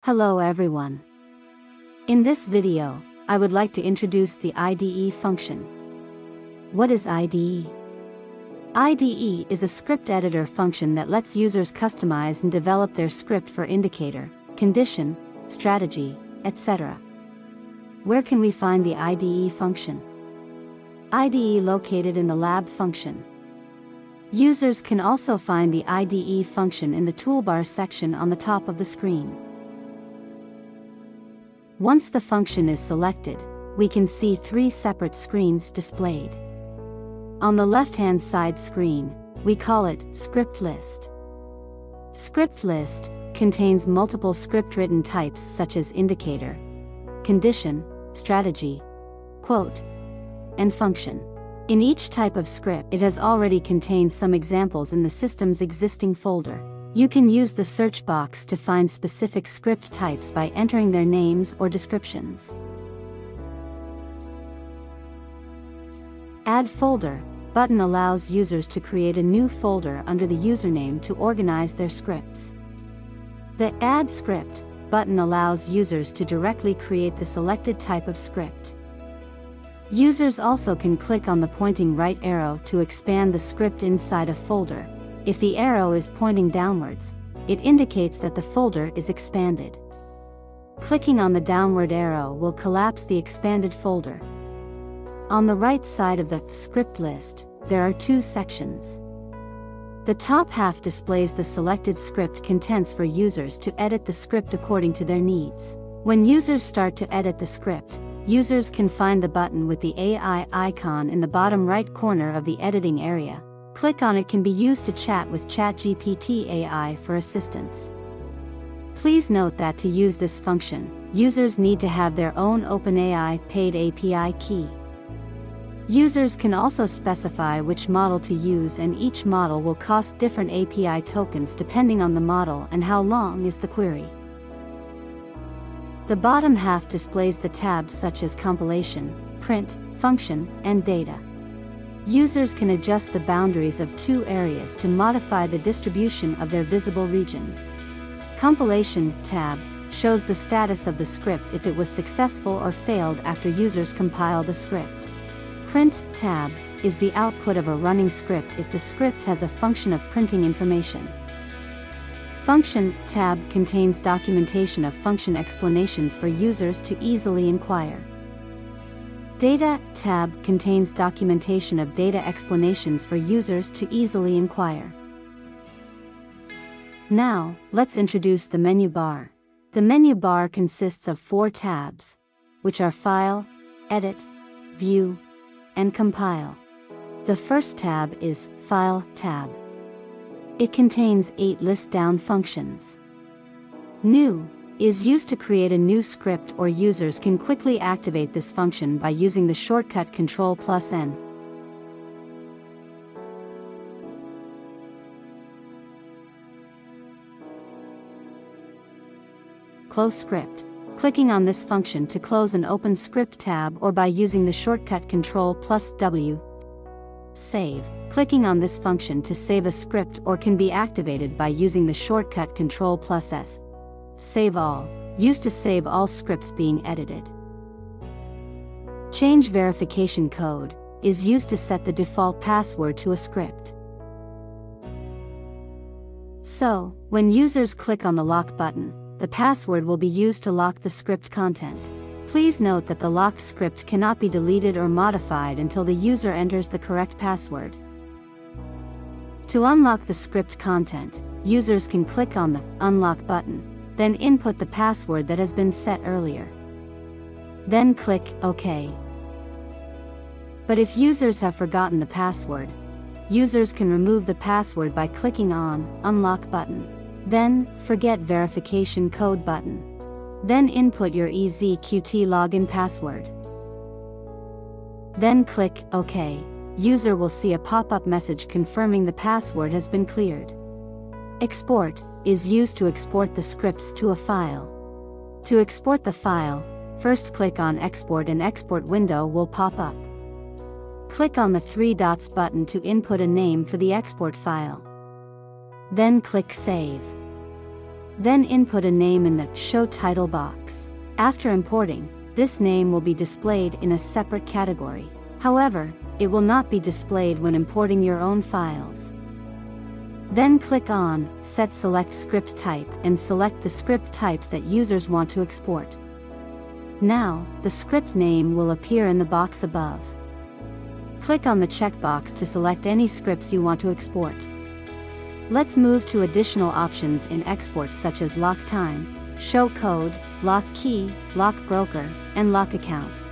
Hello everyone. In this video, I would like to introduce the IDE function. What is IDE? IDE is a script editor function that lets users customize and develop their script for indicator, condition, strategy, etc. Where can we find the IDE function? IDE located in the lab function. Users can also find the IDE function in the toolbar section on the top of the screen. Once the function is selected, we can see three separate screens displayed. On the left-hand side screen, we call it Script List. Script List contains multiple script-written types such as indicator, condition, strategy, quote, and function. In each type of script, it has already contained some examples in the system's existing folder. You can use the search box to find specific script types by entering their names or descriptions. Add Folder button allows users to create a new folder under the username to organize their scripts. The Add Script button allows users to directly create the selected type of script. Users also can click on the pointing right arrow to expand the script inside a folder. If the arrow is pointing downwards, it indicates that the folder is expanded. Clicking on the downward arrow will collapse the expanded folder. On the right side of the script list, there are two sections. The top half displays the selected script contents for users to edit the script according to their needs. When users start to edit the script, users can find the button with the AI icon in the bottom right corner of the editing area. Click on it can be used to chat with ChatGPT AI for assistance. Please note that to use this function, users need to have their own OpenAI paid API key. Users can also specify which model to use, and each model will cost different API tokens depending on the model and how long is the query. The bottom half displays the tabs such as compilation, print, function, and data. Users can adjust the boundaries of two areas to modify the distribution of their visible regions. Compilation tab shows the status of the script if it was successful or failed after users compiled a script. Print tab is the output of a running script if the script has a function of printing information. Function tab contains documentation of function explanations for users to easily inquire. Data tab contains documentation of data explanations for users to easily inquire. Now, let's introduce the menu bar. The menu bar consists of four tabs, which are File, Edit, View, and Compile. The first tab is File tab. It contains 8 list-down functions. New is used to create a new script, or users can quickly activate this function by using the shortcut Ctrl+N. Close script. Clicking on this function to close an open script tab, or by using the shortcut Ctrl+W. Save. Clicking on this function to save a script, or can be activated by using the shortcut Ctrl+S. Save All, used to save all scripts being edited. Change verification code is used to set the default password to a script. So, when users click on the lock button, the password will be used to lock the script content. Please note that the locked script cannot be deleted or modified until the user enters the correct password. To unlock the script content, users can click on the Unlock button, then input the password that has been set earlier. Then click OK. But if users have forgotten the password, users can remove the password by clicking on Unlock button. Then, Forget verification code button. Then input your EzQT login password. Then click OK. User will see a pop-up message confirming the password has been cleared. Export is used to export the scripts to a file. To export the file, first click on Export. An export window will pop up. Click on the 3 dots button to input a name for the export file. Then click Save. Then input a name in the Show Title box. After importing, this name will be displayed in a separate category. However, it will not be displayed when importing your own files. Then click on Set Select Script Type and select the script types that users want to export. Now, the script name will appear in the box above. Click on the checkbox to select any scripts you want to export. Let's move to additional options in export such as lock time, show code, lock key, lock broker, and lock account.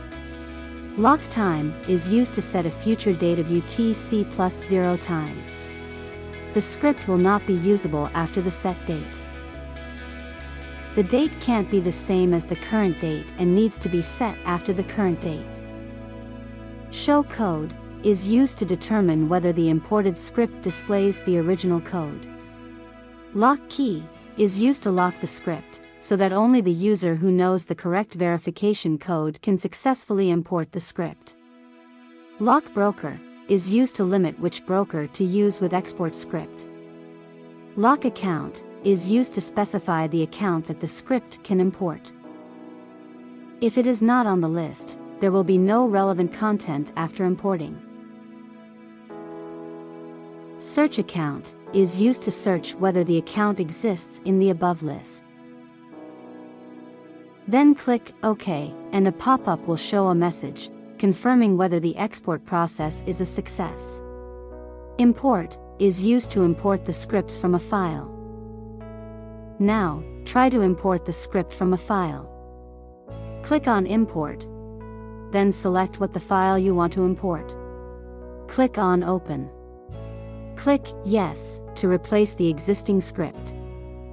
Lock time is used to set a future date of UTC plus 0 time. The script will not be usable after the set date. The date can't be the same as the current date and needs to be set after the current date. Show code is used to determine whether the imported script displays the original code. Lock key is used to lock the script, so that only the user who knows the correct verification code can successfully import the script. Lock broker is used to limit which broker to use with export script. Lock account is used to specify the account that the script can import. If it is not on the list, there will be no relevant content after importing. Search account is used to search whether the account exists in the above list. Then click OK, and a pop-up will show a message confirming whether the export process is a success. Import is used to import the scripts from a file. Now, try to import the script from a file. Click on Import. Then select what the file you want to import. Click on Open. Click Yes to replace the existing script.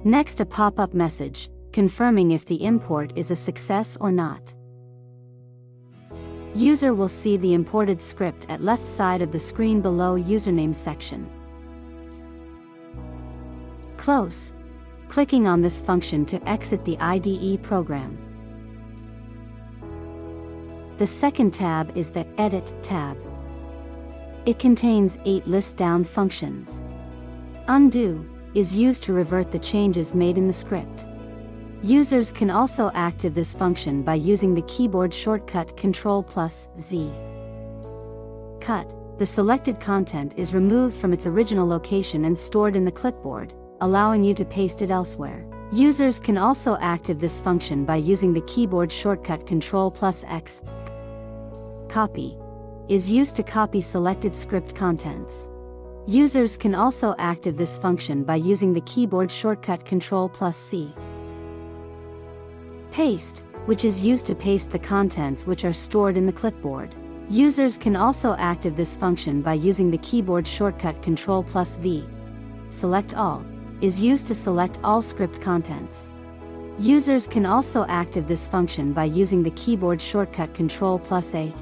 Next, a pop-up message confirming if the import is a success or not. User will see the imported script at left side of the screen below username section. Close. Clicking on this function to exit the IDE program. The second tab is the Edit tab. It contains 8 list-down functions. Undo is used to revert the changes made in the script. Users can also activate this function by using the keyboard shortcut Ctrl+Z. Cut. The selected content is removed from its original location and stored in the clipboard, allowing you to paste it elsewhere. Users can also activate this function by using the keyboard shortcut Ctrl+X. Copy is used to copy selected script contents. Users can also activate this function by using the keyboard shortcut Ctrl+C. Paste, which is used to paste the contents which are stored in the clipboard. Users can also activate this function by using the keyboard shortcut Ctrl+V. Select All is used to select all script contents. Users can also activate this function by using the keyboard shortcut Ctrl+A.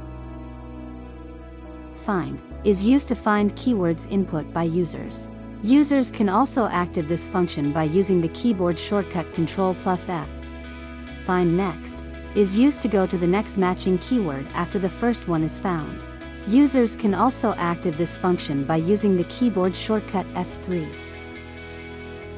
Find is used to find keywords input by users. Users can also activate this function by using the keyboard shortcut Ctrl+F. Find Next is used to go to the next matching keyword after the first one is found. Users can also activate this function by using the keyboard shortcut F3.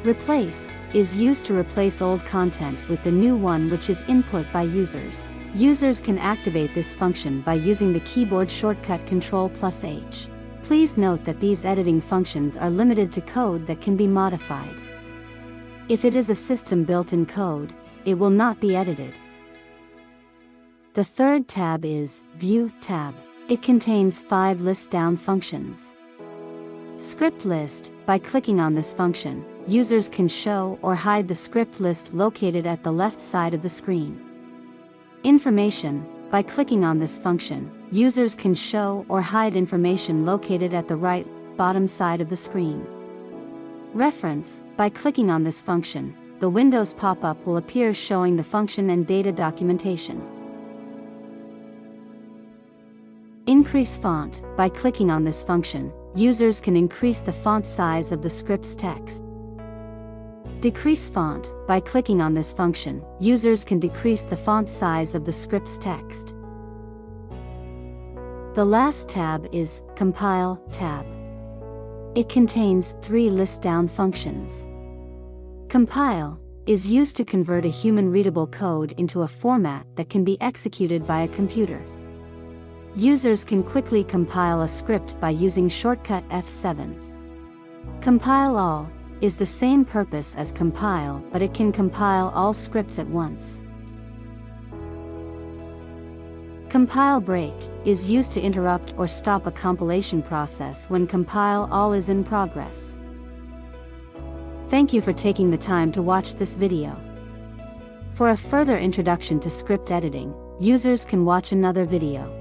Replace is used to replace old content with the new one which is input by users. Users can activate this function by using the keyboard shortcut Ctrl+H. Please note that these editing functions are limited to code that can be modified. If it is a system built-in code, it will not be edited. The third tab is View tab. It contains 5 list-down functions. Script list. By clicking on this function, users can show or hide the script list located at the left side of the screen. Information. By clicking on this function, users can show or hide information located at the right bottom side of the screen. Reference. By clicking on this function, the Windows pop-up will appear showing the function and data documentation. Increase font. By clicking on this function, users can increase the font size of the script's text. Decrease font. By clicking on this function, users can decrease the font size of the script's text. The last tab is Compile tab. It contains 3 list-down functions. Compile is used to convert a human-readable code into a format that can be executed by a computer. Users can quickly compile a script by using shortcut F7. Compile all is the same purpose as compile, but it can compile all scripts at once. Compile break is used to interrupt or stop a compilation process when compile all is in progress. Thank you for taking the time to watch this video. For a further introduction to script editing, users can watch another video.